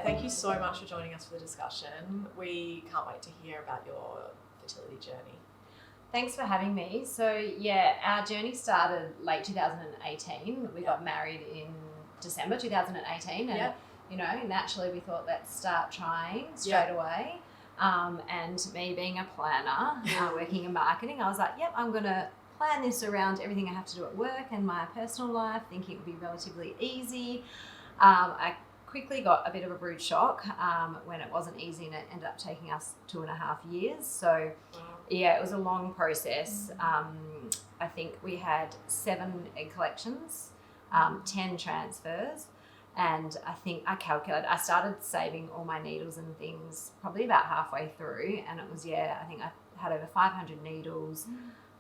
Thank you so much for joining us for the discussion. We can't wait to hear about your fertility journey. Thanks for having me. So yeah, our journey started late 2018. We got married in December 2018 and you know, naturally we thought let's start trying straight away. And me being a planner, working in marketing, I was like, yep, I'm going to plan this around everything I have to do at work and my personal life, thinking it would be relatively easy. I quickly got a bit of a rude shock when it wasn't easy, and it ended up taking us 2.5 years. So yeah, it was a long process. I think we had 7 egg collections, 10 transfers, and I think I calculated, I started saving all my needles and things probably about halfway through, and it was, I think I had over 500 needles,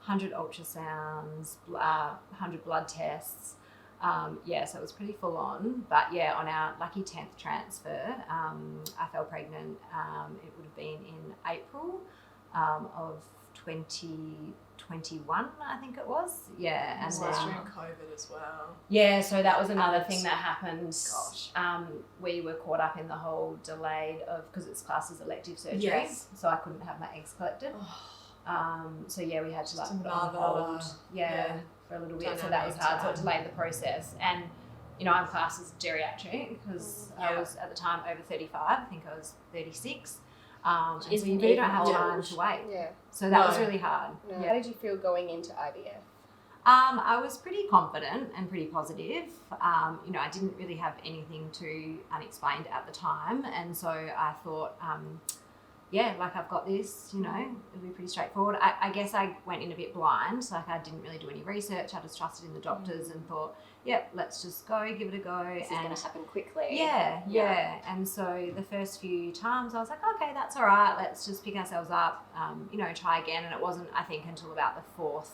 100 ultrasounds, 100 blood tests. So it was pretty full on, but on our lucky 10th transfer, I fell pregnant. It would have been in April of 2021, I think it was. Yeah. And then during COVID as well. Yeah, so that was another thing that happened. We were caught up in the whole delayed because it's classed as elective surgery, so I couldn't have my eggs collected. We had to put it on hold. For a little bit, so that was hard. So it delayed the process, and you know, I'm classed as geriatric because I was at the time over 35. I think I was 36. And so you really don't have time to wait. So that was really hard. How did you feel going into IVF? I was pretty confident and pretty positive. You know, I didn't really have anything too unexplained at the time, and so I thought, I've got this, you know, it'll be pretty straightforward. I guess I went in a bit blind, I didn't really do any research. I just trusted in the doctors and thought, let's just go, give it a go. This is going to happen quickly. Yeah. And so the first few times I was like, okay, that's all right. Let's just pick ourselves up, try again. And it wasn't, I think, until about the 4th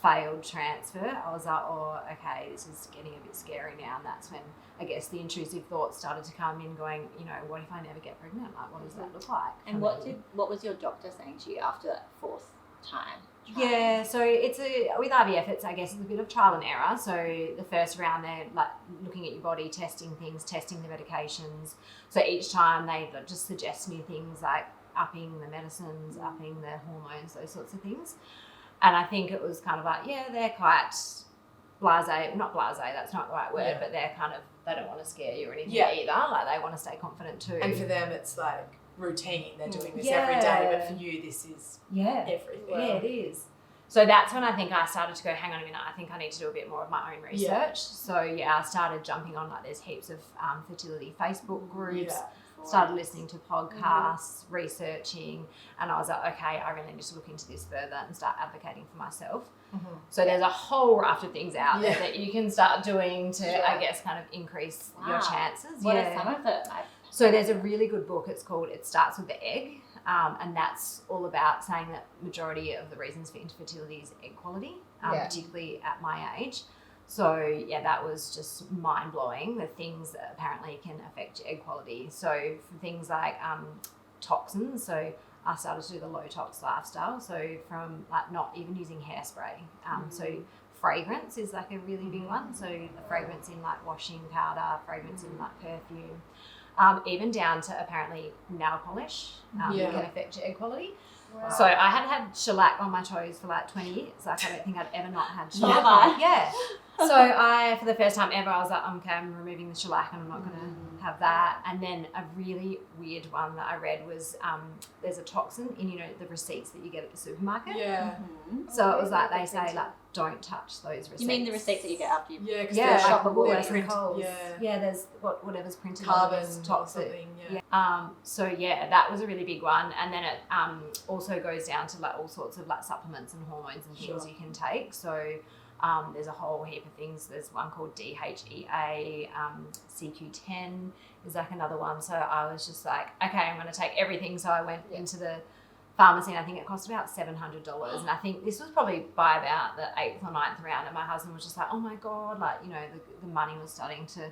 failed transfer, I was like, oh, okay, this is getting a bit scary now. And that's when I guess the intrusive thoughts started to come in going, you know, what if I never get pregnant? Like, what does that look like? And what was your doctor saying to you after that 4th time? Yeah, so with IVF, it's a bit of trial and error. So the first round, they're like looking at your body, testing things, testing the medications. So each time they just suggest new things like upping the medicines, upping the hormones, those sorts of things. And I think it was kind of like, they're quite blasé, not blasé, that's not the right word, but they're kind of, they don't want to scare you or anything either. Like, they want to stay confident too. And for them, it's like routine. They're doing this every day, but for you, this is everything. Yeah, it is. So that's when I think I started to go, hang on a minute, I think I need to do a bit more of my own research. So I started jumping on, like, there's heaps of fertility Facebook groups, started listening to podcasts, researching, and I was like, okay, I really need to look into this further and start advocating for myself. So there's a whole raft of things out there that you can start doing to, I guess, kind of increase your chances. What are some of them? So there's a really good book. It's called It Starts With the Egg, and that's all about saying that majority of the reasons for infertility is egg quality, particularly at my age. So that was just mind-blowing, the things that apparently can affect your egg quality. So for things like toxins, so I started to do the low-tox lifestyle, so from like not even using hairspray. So fragrance is like a really big one, so the fragrance in like washing powder, fragrance in like perfume, even down to apparently nail polish can affect your egg quality. Wow. So I hadn't had shellac on my toes for like 20 years. Like, I don't think I'd ever not had shellac on. Yeah. So for the first time ever, I was like, okay, I'm removing the shellac and I'm not going to have that. And then a really weird one that I read was there's a toxin in, you know, the receipts that you get at the supermarket. Yeah. So it was like, they say, like, don't touch those receipts. You mean the receipts that you get after you? Yeah, because they're shoppable. They're printed. Yeah, there's whatever's printed. Carbon toxic. Yeah. That was a really big one. And then it also goes down to like all sorts of like supplements and hormones and things you can take. So there's a whole heap of things. There's one called DHEA, CQ10 is like another one. So I was just like, okay, I'm going to take everything. So I went into the pharmacy, and I think it cost about $700. And I think this was probably by about the 8th or 9th round, and my husband was just like, oh my God, like, you know, the money was starting to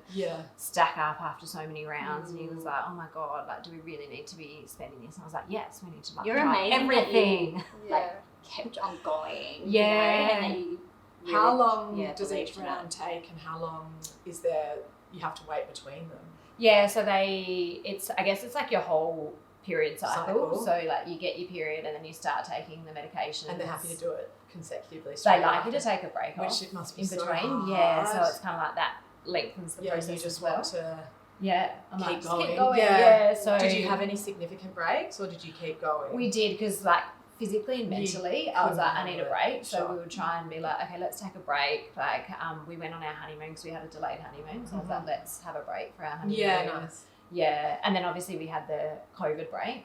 stack up after so many rounds. And he was like, oh my God, like, do we really need to be spending this? And I was like, yes, we need to like You're try amazing everything. Like kept on going. Yeah. You know, and then you really, how long does believed each in round take, and how long is there you have to wait between them? Yeah, so I guess it's like your whole period cycle. So like you get your period and then you start taking the medication. And they're happy to do it consecutively. They like you to take a break off. Which it must be in so between. hard. Yeah, so it's kind of like that lengthens the process. You just as well. want to I'm keep like, just going. keep going. Yeah. So did you have any significant breaks, or did you keep going? We did, because like physically and mentally, I was like, I need a break. So we would try and be like, okay, let's take a break. Like, we went on our honeymoon because we had a delayed honeymoon. So I was like, let's have a break for our honeymoon. Yeah, nice. Yeah, and then obviously we had the COVID break.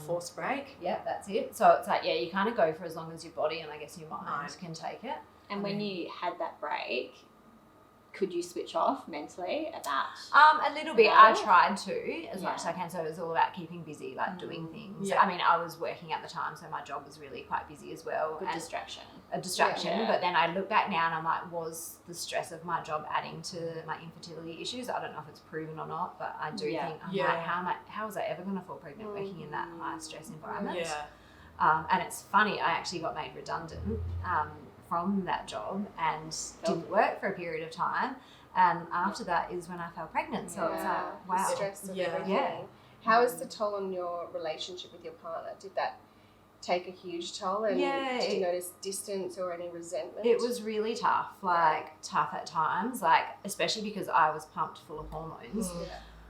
Forced break. Yeah, that's it. So it's like, you kind of go for as long as your body and I guess your mind can take it. And when you had that break, could you switch off mentally about? A little bit. I tried to as much as I can. So it was all about keeping busy, like doing things. Yeah. I mean, I was working at the time, so my job was really quite busy as well. Good and distraction. A distraction. Yeah. But then I look back now and I'm like, was the stress of my job adding to my infertility issues? I don't know if it's proven or not, but I do think like, how was I ever going to fall pregnant working in that high stress environment? Yeah. And it's funny, I actually got made redundant from that job and didn't work for a period of time. And after that is when I fell pregnant. So it's like, wow. The stress of everything. Yeah. How is the toll on your relationship with your partner? Did that take a huge toll? And did you notice distance or any resentment? It was really tough, tough at times, like especially because I was pumped full of hormones.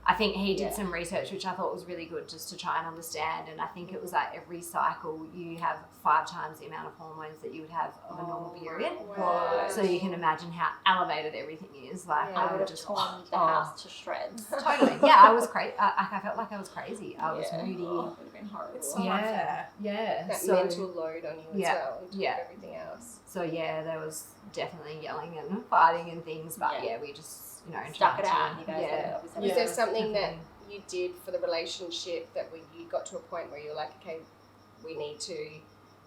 I think he did some research, which I thought was really good, just to try and understand. And I think it was like every cycle you have 5 times the amount of hormones that you would have of a normal period. Wow. So you can imagine how elevated everything is. Like I I would would have just torn the house to shreds. Totally. Yeah, I was crazy. I felt like I was crazy. I was moody. It would have been horrible. It's so unfair. Yeah. That So- mental load on you as well, on top of everything else. So there was definitely yelling and fighting and things, but we just, Stuck it tried out. to- You guys obviously. Was there something that definitely. you did for the relationship that you got to a point where you were like, okay, we need to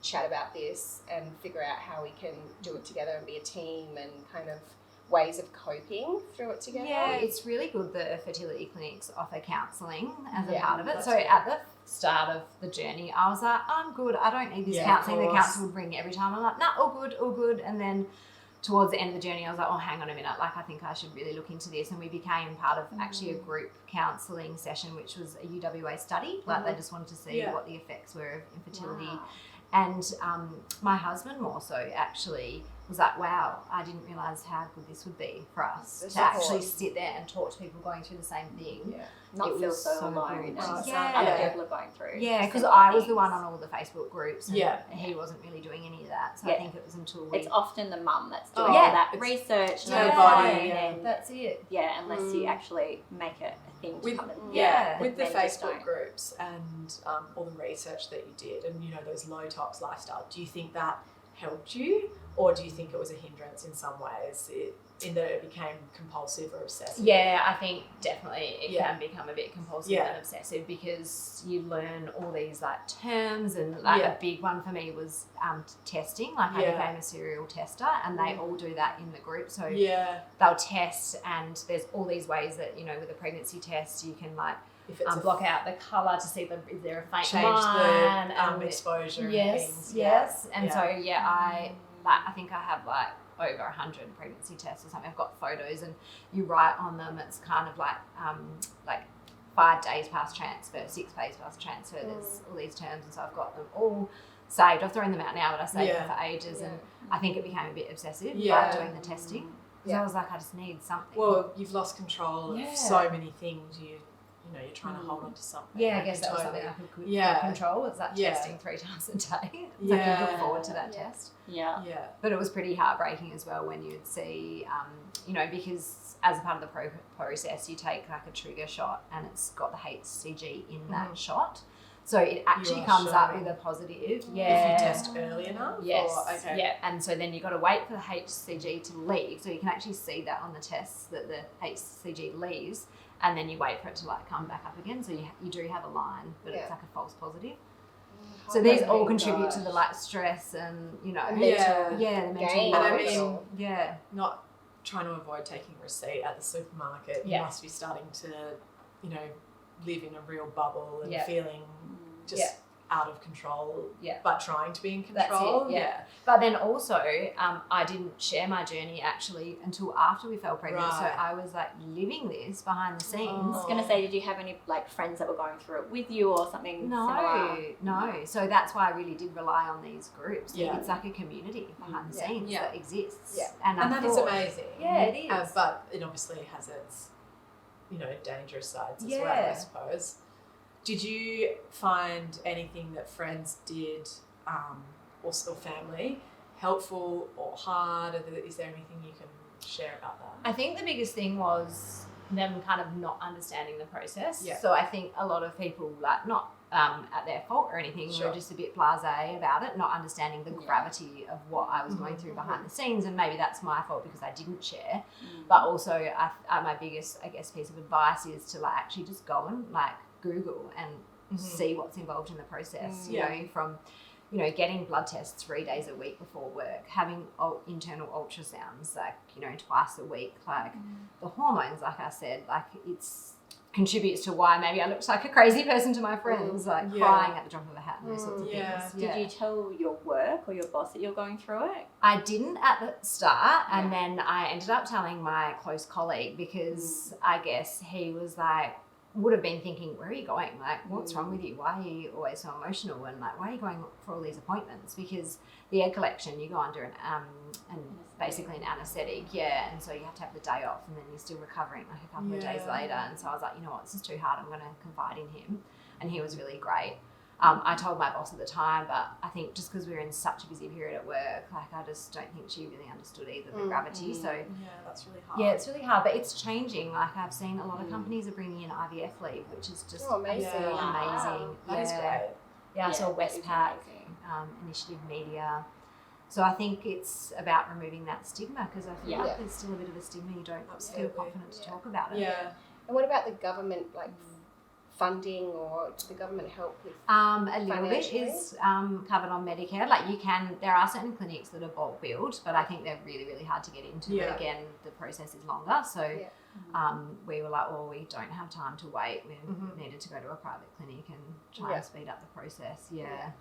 chat about this and figure out how we can do it together and be a team, and kind of ways of coping through it together? Yeah, it's really good that fertility clinics offer counselling as a part of it. that's So good. at the start of the journey, I was like, I'm good. I don't need this counselling. The counsel would ring every time. I'm like, nah, all good. And then towards the end of the journey, I was like, oh, hang on a minute. Like, I think I should really look into this. And we became part of actually a group counselling session, which was a UWA study. Like, they just wanted to see what the effects were of infertility. Wow. And my husband more so actually was like, wow, I didn't realise how good this would be for us The to support. actually sit there and talk to people going through the same thing. Yeah. Not It feel was so so alone good. and Yeah. other people are going through. Yeah, because similar I was the things. one on all the Facebook groups and he wasn't really doing any of that. So I think it was until we... It's often the mum that's doing Yeah. all that It's research and nobody, everything, and that's it. unless you actually make it a thing to With, come and with the men just Facebook don't. groups and all the research that you did, and those low-tox lifestyle, do you think that helped you, or do you think it was a hindrance in some ways, in that it became compulsive or obsessive? Yeah, I think definitely it can become a bit compulsive and obsessive, because you learn all these like terms, and like a big one for me was testing. Like I became a serial tester, and they all do that in the group. So they'll test, and there's all these ways that with a pregnancy test you can like If it's block out the colour to see is there a faint change line, the and exposure and yes, things. yes. And so I think I have like over 100 pregnancy tests or something. I've got photos, and you write on them. It's kind of like 5 days past transfer, 6 days past transfer. There's all these terms, and so I've got them all saved. I've thrown them out now, but I saved them for ages, and I think it became a bit obsessive doing the testing. Because I was like, I just need something. Well, you've lost control of so many things. You're trying to hold on to something. Yeah, I guess that was something I could control. It's like testing 3 times a day. So I can look forward to that test. Yeah. But it was pretty heartbreaking as well when you'd see, because as a part of the process, you take like a trigger shot, and it's got the HCG in that shot. So it actually comes up with a positive. Yeah. If you test early enough? Yes. Or, okay. Yeah. And so then you've got to wait for the HCG to leave. So you can actually see that on the tests that the HCG leaves, and then you wait for it to like come back up again. So you do have a line, but it's like a false positive. So these all Oh my contribute to gosh. the like stress and, you know, The Yeah. mental the mental gain. And I load. mean, yeah. not trying to avoid taking a receipt at the supermarket. You Yeah. must be starting to, you know, live in a real bubble and Yeah. feeling just Yeah. out of control, Yeah. but trying to be in That's it, control. yeah. But then also, I didn't share my journey actually until after we fell pregnant. So Right. I was like living this behind the scenes. I was going to say, did you have any like friends that were going through it with you or something similar? No. So that's why I really did rely on these groups. Yeah. It's like a community behind the Yeah. scenes Yeah. that exists. Yeah. And And I that is thought, amazing. Yeah, it is. But it obviously has its, you know, dangerous sides as well, Yeah. I suppose. Did you find anything that friends did, or family, helpful or hard? Is there anything you can share about that? I think the biggest thing was them kind of not understanding the process. Yeah. So I think a lot of people, like, not at their fault or anything, Sure. were just a bit blasé about it, not understanding the gravity of what I was going through behind the scenes. And maybe that's my fault because I didn't share. But also, my biggest, I guess, piece of advice is to like actually just go and like Google and see what's involved in the process. You know, from getting blood tests 3 days a week before work, having internal ultrasounds like twice a week, like the hormones, like I said, like it's contributes to why maybe I looked like a crazy person to my friends, like crying at the drop of a hat and those sorts of things. Did you tell your work or your boss that you're going through it? I didn't at the start, and then I ended up telling my close colleague because I guess he was like, would have been thinking, where are you going? Like, what's wrong with you? Why are you always so emotional? And like, why are you going for all these appointments? Because the egg collection, you go under basically an anaesthetic, and so you have to have the day off, and then you're still recovering like a couple of days later. And so I was like, you know what, this is too hard. I'm going to confide in him, and he was really great. I told my boss at the time, but I think just because we were in such a busy period at work, like I just don't think she really understood either the gravity. So that's really hard. yeah, it's really hard, but it's changing. Like I've seen a lot of companies are bringing in IVF leave, which is just amazing. absolutely amazing. That is great. Yeah, I saw that is Westpac, amazing. Initiative Media. So I think it's about removing that stigma because I feel like there's still a bit of a stigma. You don't feel confident to talk about it. Yeah. And what about the government, like funding, or does the government help with? A little bit financially? is covered on Medicare. Like there are certain clinics that are bulk billed, but I think they're really, really hard to get into. Yeah. But again, the process is longer. So we were like, well, we don't have time to wait. We needed to go to a private clinic and try and speed up the process. Yeah.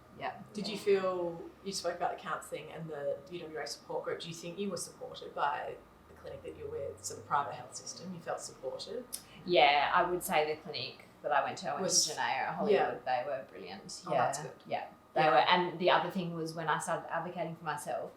Did you feel, you spoke about the counselling and the UWA support group, do you think you were supported by the clinic that you're with, so the private health system? You felt supported? Yeah, I would say the clinic that I went to Janaea at Hollywood, they were brilliant. Oh, that's good. Yeah, they were. And the other thing was when I started advocating for myself,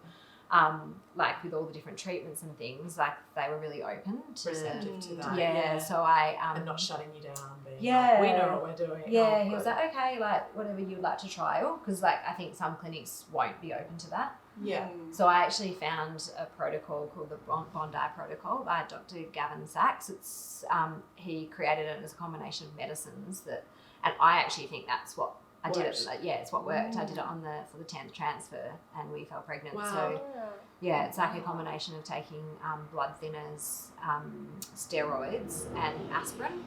like with all the different treatments and things, like they were really open to receptive to that. Yeah, so I and not shutting you down, being Yeah. like, we know what we're doing. yeah, Oh, he was good. like, okay, like whatever you'd like to trial, because like I think some clinics won't be open to that. Yeah. So I actually found a protocol called the Bondi Protocol by Dr. Gavin Sachs. It's he created it as a combination of medicines and I actually think that's what I did it. Yeah, it's what worked. I did it for the 10th transfer, and we fell pregnant. Wow. So yeah, it's like a combination of taking blood thinners, steroids, and aspirin.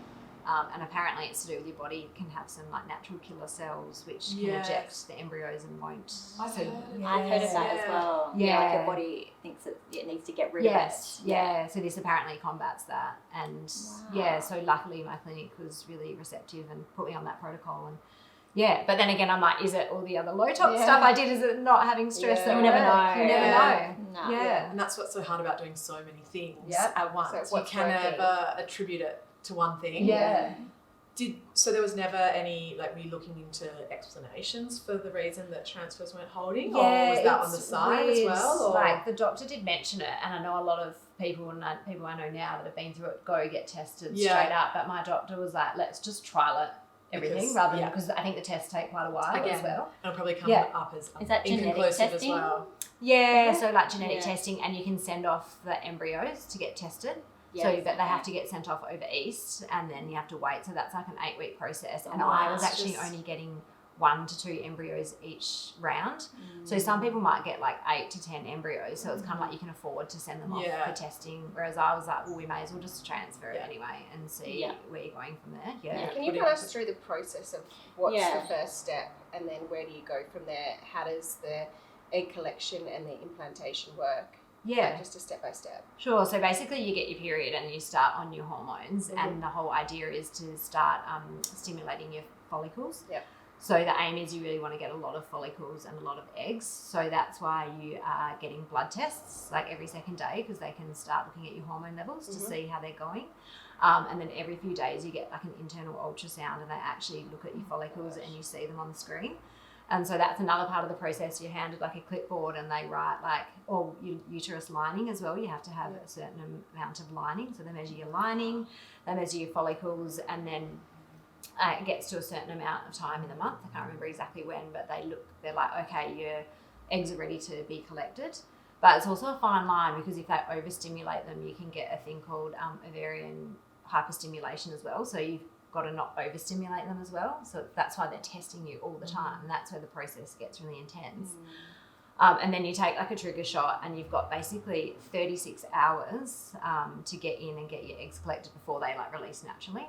And apparently it's to do with your body can have some like natural killer cells which can eject the embryos and won't. I've heard of I've heard of that as well. Yeah. Like your body thinks that it needs to get rid of it. Yeah. So this apparently combats that. And so luckily my clinic was really receptive and put me on that protocol. And but then again I'm like, is it all the other low tox stuff I did? Is it not having stress? You at never work? know. You never know. No. Yeah. And that's what's so hard about doing so many things Yep. at once. So you what's can working? never attribute it to one thing. Yeah. So there was never any, like, were you looking into explanations for the reason that transfers weren't holding? Or was that on the side as well? Or? Like the doctor did mention it, and I know a lot of people and people I know now that have been through it go get tested straight up. But my doctor was like, let's just trial it, everything, rather than, because I think the tests take quite a while as well. It'll probably come up as Is that genetic inconclusive testing? as well. Yeah, so like genetic testing, and you can send off the embryos to get tested. But they have to get sent off over East, and then you have to wait. So that's like an 8-week process. And I was actually only getting 1 to 2 embryos each round. So some people might get like 8 to 10 embryos. So it's kind of like you can afford to send them off for testing. Whereas I was like, well, we may as well just transfer it anyway and see where you're going from there. Yeah. Can you run us through the process of what's the first step, and then where do you go from there? How does the egg collection and the implantation work? Yeah. Like just a step by step. Sure. So basically you get your period and you start on your hormones, and the whole idea is to start stimulating your follicles. Yep. So the aim is you really want to get a lot of follicles and a lot of eggs. So that's why you are getting blood tests like every second day, because they can start looking at your hormone levels to see how they're going. And then every few days you get like an internal ultrasound, and they actually look at your follicles and you see them on the screen. And so that's another part of the process. You're handed like a clipboard and they write like, or your uterus lining as well. You have to have a certain amount of lining. So they measure your lining, they measure your follicles, and then it gets to a certain amount of time in the month. I can't remember exactly when, but they're like, okay, your eggs are ready to be collected. But it's also a fine line, because if they overstimulate them, you can get a thing called ovarian hyperstimulation as well. So you've got to not overstimulate them as well. So that's why they're testing you all the time, and that's where the process gets really intense. And then you take like a trigger shot, and you've got basically 36 hours to get in and get your eggs collected before they like release naturally.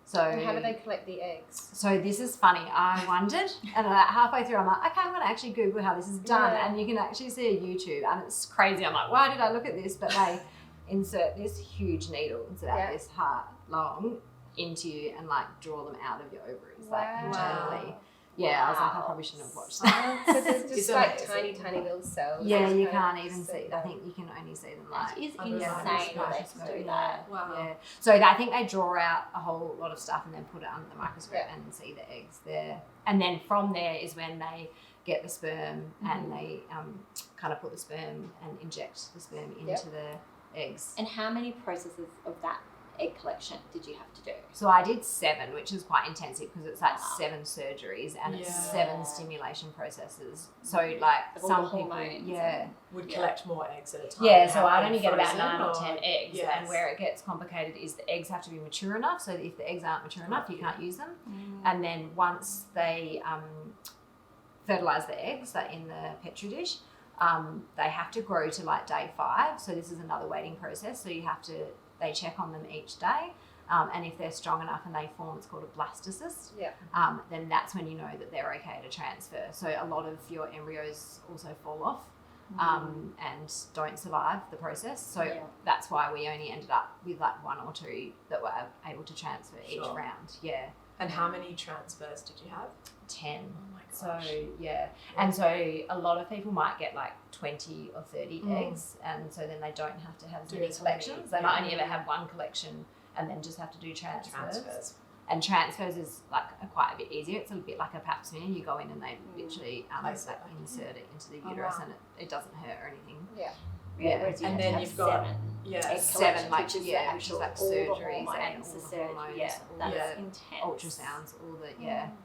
So And how do they collect the eggs? So this is funny. I wondered, and like halfway through, I'm like, okay, I'm gonna actually Google how this is done, and you can actually see a YouTube, and it's crazy. I'm like, why did I look at this? But they insert this huge needle, it's about this heart long, into you, and like draw them out of your ovaries, like internally. Yeah, I was like, I probably shouldn't have watched that. So there's just like tiny little cells. Yeah, you can't even see. I think you can only see them like. It is insane that they can do that. Wow. Yeah. So I think they draw out a whole lot of stuff and then put it under the microscope and see the eggs there. And then from there is when they get the sperm and they kind of put the sperm and inject the sperm into the eggs. And how many processes of that egg collection did you have to do? So I did 7, which is quite intensive, because it's like 7 surgeries and it's 7 stimulation processes. So like some people would collect more eggs at a time. Yeah, so I'd only get about 9 or frozen 10 eggs. And where it gets complicated is the eggs have to be mature enough. So if the eggs aren't mature enough, you can't use them. And then once they fertilise the eggs, like in the Petri dish, they have to grow to like day 5. So this is another waiting process. So they check on them each day. And if they're strong enough and they form, it's called a blastocyst, then that's when you know that they're okay to transfer. So a lot of your embryos also fall off and don't survive the process. So that's why we only ended up with like 1 or 2 that were able to transfer each round. Yeah. And how many transfers did you have? 10. Oh my gosh. So and so a lot of people might get like 20 or 30 eggs, and so then they don't have to have as many collections. They might only ever have 1 collection and then just have to do transfers. And transfers is like quite a bit easier. It's a bit like a pap smear. You go in and they literally insert it into the uterus, and it doesn't hurt or anything. And then you've got 7 like which is which is like surgeries and all the hormones, that's intense. Ultrasounds, all the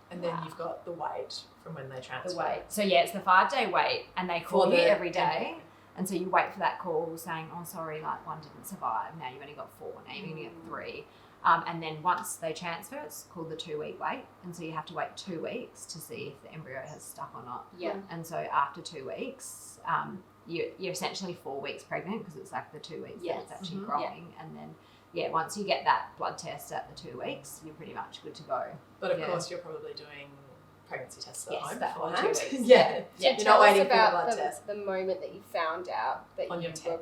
and then you've got the wait from when they transfer. the wait. So it's the 5-day wait, and they call you every day. And so you wait for that call saying, oh, sorry, like 1 didn't survive. Now you've only got 4. Now you're going to get 3. And then once they transfer, it's called the 2-week wait. And so you have to wait 2 weeks to see if the embryo has stuck or not. And so after 2 weeks, you're essentially 4 weeks pregnant, because it's like the 2 weeks that it's actually growing. And then, once you get that blood test at the 2 weeks, you're pretty much good to go. But of course, you're probably doing pregnancy tests at home that whole 2 beforehand. weeks. You're not waiting for the about blood test. the moment that you found out that On you your were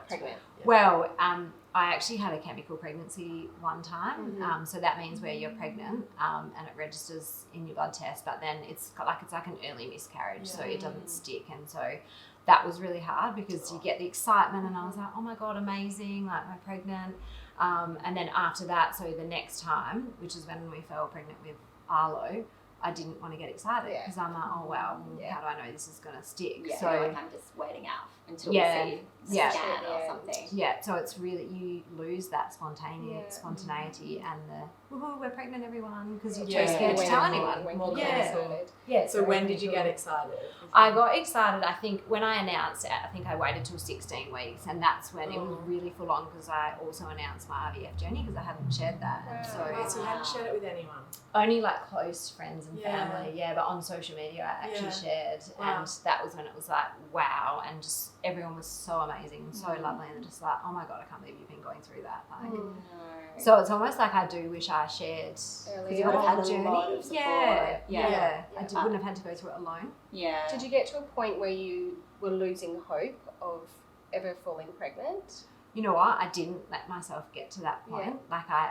pregnant. Well, I actually had a chemical pregnancy one time. So that means where you're pregnant and it registers in your blood test, but then it's like an early miscarriage, so it doesn't stick. And so that was really hard, because you get the excitement, and I was like, oh my God, amazing, like we're pregnant. And then after that, so the next time, which is when we fell pregnant with Arlo, I didn't want to get excited, because I'm like, oh wow, how do I know this is going to stick? So like I'm just waiting out until we see scan or something. So it's really, you lose that spontaneity and the woohoo, we're pregnant, everyone, because you're too scared to tell anyone. So when did you get excited? I got excited, I think, when I announced it. I think I waited till 16 weeks, and that's when it was really full on, because I also announced my IVF journey, because I hadn't shared that. And So you hadn't shared it with anyone? Only like close friends and and family, but on social media I actually shared, Wow. and that was when it was like, wow, and just everyone was so amazing, so lovely, and just like, oh my God, I can't believe you've been going through that. Like, so it's almost like I do wish I shared, because you would have had a journey. Lot of support. I Yeah. wouldn't have had to go through it alone. Yeah. Did you get to a point where you were losing hope of ever falling pregnant? You know what? I didn't let myself get to that point. Like I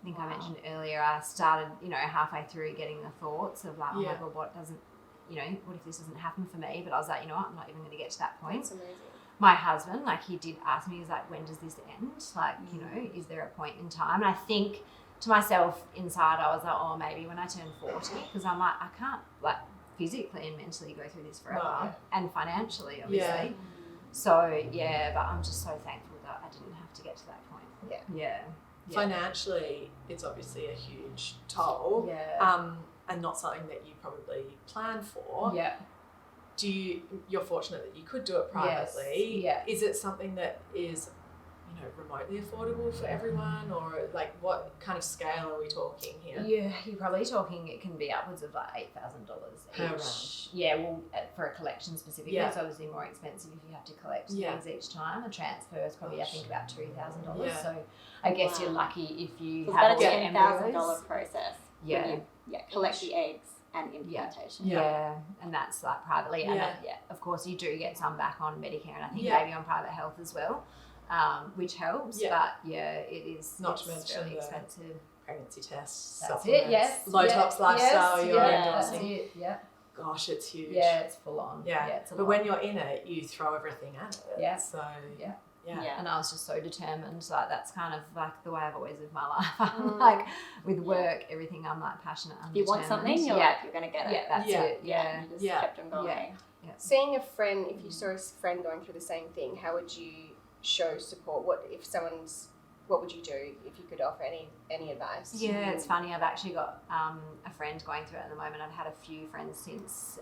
think I mentioned earlier, I started, halfway through getting the thoughts of like, oh my God, what if this doesn't happen for me? But I was like, you know what? I'm not even going to get to that point. That's amazing. My husband, like, he did ask me, he's like, when does this end? Like, is there a point in time? And I think to myself inside, I was like, oh, maybe when I turn 40, because I'm like, I can't like physically and mentally go through this forever, and financially, obviously. So but I'm just so thankful that I didn't have to get to that point. Yeah. Financially, it's obviously a huge toll. And not something that you probably plan for. You're fortunate that you could do it privately. Is it something that is, remotely affordable for everyone, or like what kind of scale are we talking here? Yeah, you're probably talking, it can be upwards of like $8,000 per each. Yeah, well, for a collection specifically, it's obviously more expensive if you have to collect things each time. A transfer is probably, I think, about $2,000. So I guess you're lucky if you have about a $10,000 process. Collect the eggs and implantation. And that's like privately. And of course, you do get some back on Medicare, and I think maybe on private health as well. Which helps, but it is not to mention really expensive. Pregnancy tests, That's it. Yes, low-tox lifestyle. You're endorsing. That's it. Yeah. Gosh, it's huge. Yeah, it's full on. It's a lot. But when you're in it, you throw everything at it. Yeah. So and I was just so determined. Like that's kind of like the way I've always lived my life. I'm like with work, everything. I'm like passionate. I'm you want something, you're like, you're gonna get it. Yeah, that's it. You just kept on going. Seeing a friend, if you saw a friend going through the same thing, how would you show support? What would you do if you could offer any advice? Yeah, it's funny. I've actually got a friend going through it at the moment. I've had a few friends since.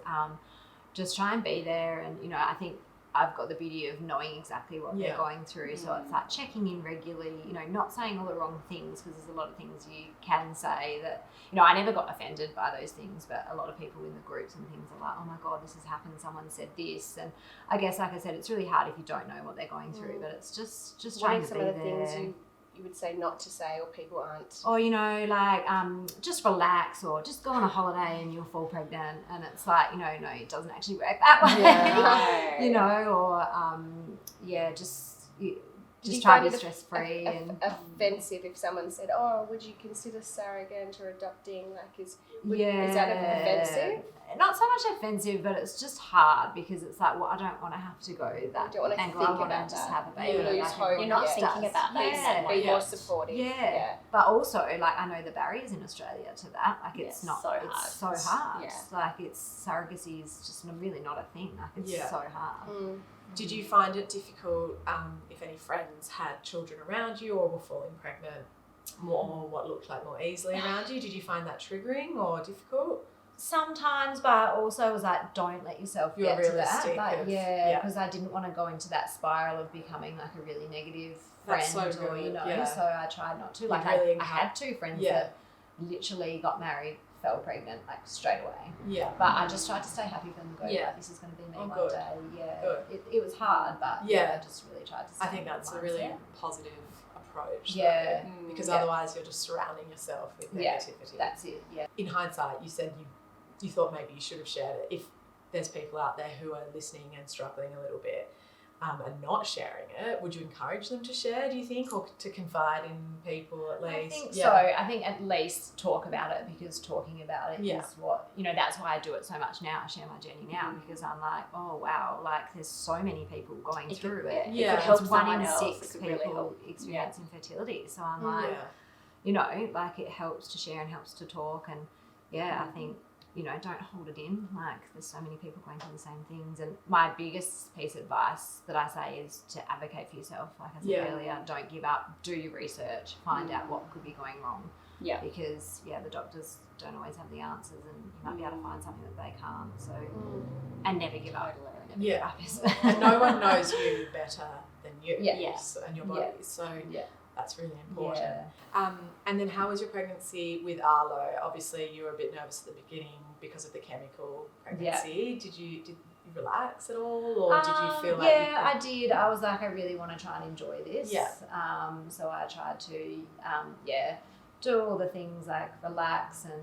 Just try and be there, and I think I've got the beauty of knowing exactly what they're going through. So it's like checking in regularly, not saying all the wrong things, because there's a lot of things you can say that, I never got offended by those things, but a lot of people in the groups and things are like, oh my God, this has happened. Someone said this. And I guess, like I said, it's really hard if you don't know what they're going through, but it's just trying to be there. What are some of the things you would say not to say, or people aren't? Or, just relax, or just go on a holiday and you'll fall pregnant. And it's like, no, it doesn't actually work that way. Just try to be stress-free. Offensive if someone said, oh, would you consider surrogate or adopting? Is that offensive? Not so much offensive, but it's just hard, because it's like, well, I don't want to have to go that angle. I want to just have a baby. You're not thinking about that. Be more supportive. But also, I know the barriers in Australia to that. It's not. So it's so hard. Surrogacy is just really not a thing. It's so hard. Did you find it difficult if any friends had children around you or were falling pregnant more, what looked like more easily around you? Did you find that triggering or difficult? Sometimes, but I also was like, don't let yourself get to that. Because I didn't want to go into that spiral of becoming like a really negative friend, so I tried not to. I had two friends that literally got married, fell pregnant straight away. But I just tried to stay happy for them and go, this is going to be me one day. It was hard, but I just really tried to stay. I think that's a really positive approach. Because Yeah. otherwise you're just surrounding yourself with negativity. That's it. In hindsight, you said you thought maybe you should have shared it. If there's people out there who are listening and struggling a little bit and not sharing it, would you encourage them to share, do you think, or to confide in people at least? I think so. I think at least talk about it, because talking about it is what, that's why I do it so much now. I share my journey now because I'm like, oh wow, there's so many people going through it. It could help It's 1 in someone 6 else. people Really experience infertility. So I'm like, it helps to share and helps to talk. And I think, don't hold it in. There's so many people going through the same things. And my biggest piece of advice that I say is to advocate for yourself. Like I said earlier, don't give up, do your research, find out what could be going wrong. Because, the doctors don't always have the answers, and you might be able to find something that they can't. So, and never give up. Never give up. And no one knows you better than you. Yeah. And your body. So That's really important. Yeah. And then how was your pregnancy with Arlo? Obviously, you were a bit nervous at the beginning because of the chemical pregnancy. Did you relax at all, or did you feel like? Yeah, I did. I was like, I really want to try and enjoy this. Yeah. So I tried to, do all the things like relax and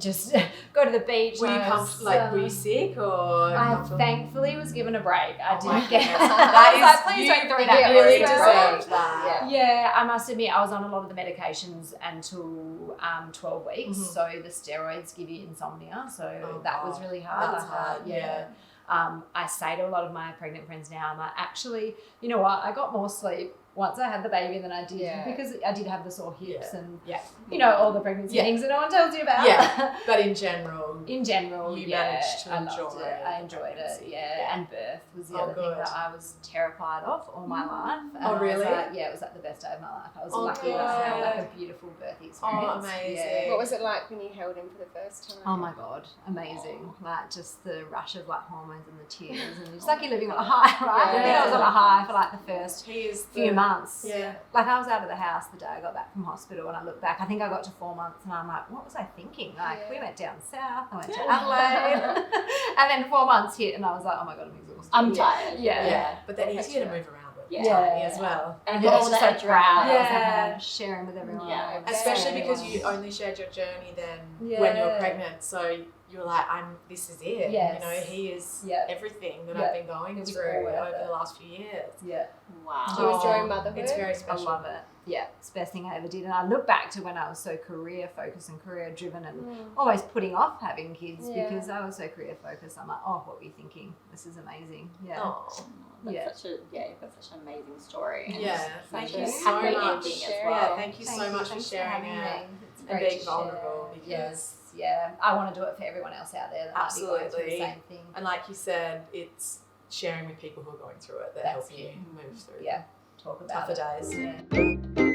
just go to the beach. Were you were you sick or? I thankfully was given a break. I didn't get. That I was like, please don't throw that. really Please deserved don't. that. Yeah, I must admit, I was on a lot of the medications until 12 weeks. Mm-hmm. So the steroids give you insomnia. So that was really hard. That's hard. Yeah. I say to a lot of my pregnant friends now, I'm like, actually, you know what? I got more sleep once I had the baby than I did because I did have the sore hips and all the pregnancy things that no one tells you about. Yeah, but in general, you managed to I enjoy loved it. I enjoyed it. Yeah, and birth was the other good. thing that I was terrified of all my life. And Oh, really? it was like the best day of my life. I was lucky that I had like a beautiful birth experience. Oh, amazing. Yeah. What was it like when you held him for the first time? Oh my God, amazing. Like just the rush of like hormones and the tears and it's like you're living on a high, right? Yeah. I think I was on a high for like the first He is few months. Yeah. Like I was out of the house the day I got back from hospital and I look back, I think I got to 4 months and I'm like, what was I thinking? Like we went down south, I went to Adelaide and then 4 months hit and I was like, oh my God, I'm exhausted. I'm tired. Yeah. But they're easier to move around with. Yeah. tiny as well. And Yeah, all it's just that like drama. Yeah, sharing with everyone. Yeah. Especially Yeah. because you only shared your journey then when you were pregnant. So you were like, this is it. Yes. You know, he is everything that Yeah. I've been going It was through all worth over it. the last few years. Yeah. Wow. Do you enjoy Oh, motherhood? It's very I special. love it. Yeah, it's the best thing I ever did. And I look back to when I was so career focused and career driven and always putting off having kids because I was so career focused. I'm like, what were you thinking? This is amazing. Yeah. Oh. That's you've got such an amazing story. And Yeah, such thank a you so happy much. ending as Yeah, well. thank you so much for Thanks sharing having it me. It's and great being to vulnerable share. because Yes, I want to do it for everyone else out there that might be going through Absolutely. the same thing. and like you said, it's sharing with people who are going through it that That's help you move through Yeah, talk about tougher it. days. Yeah.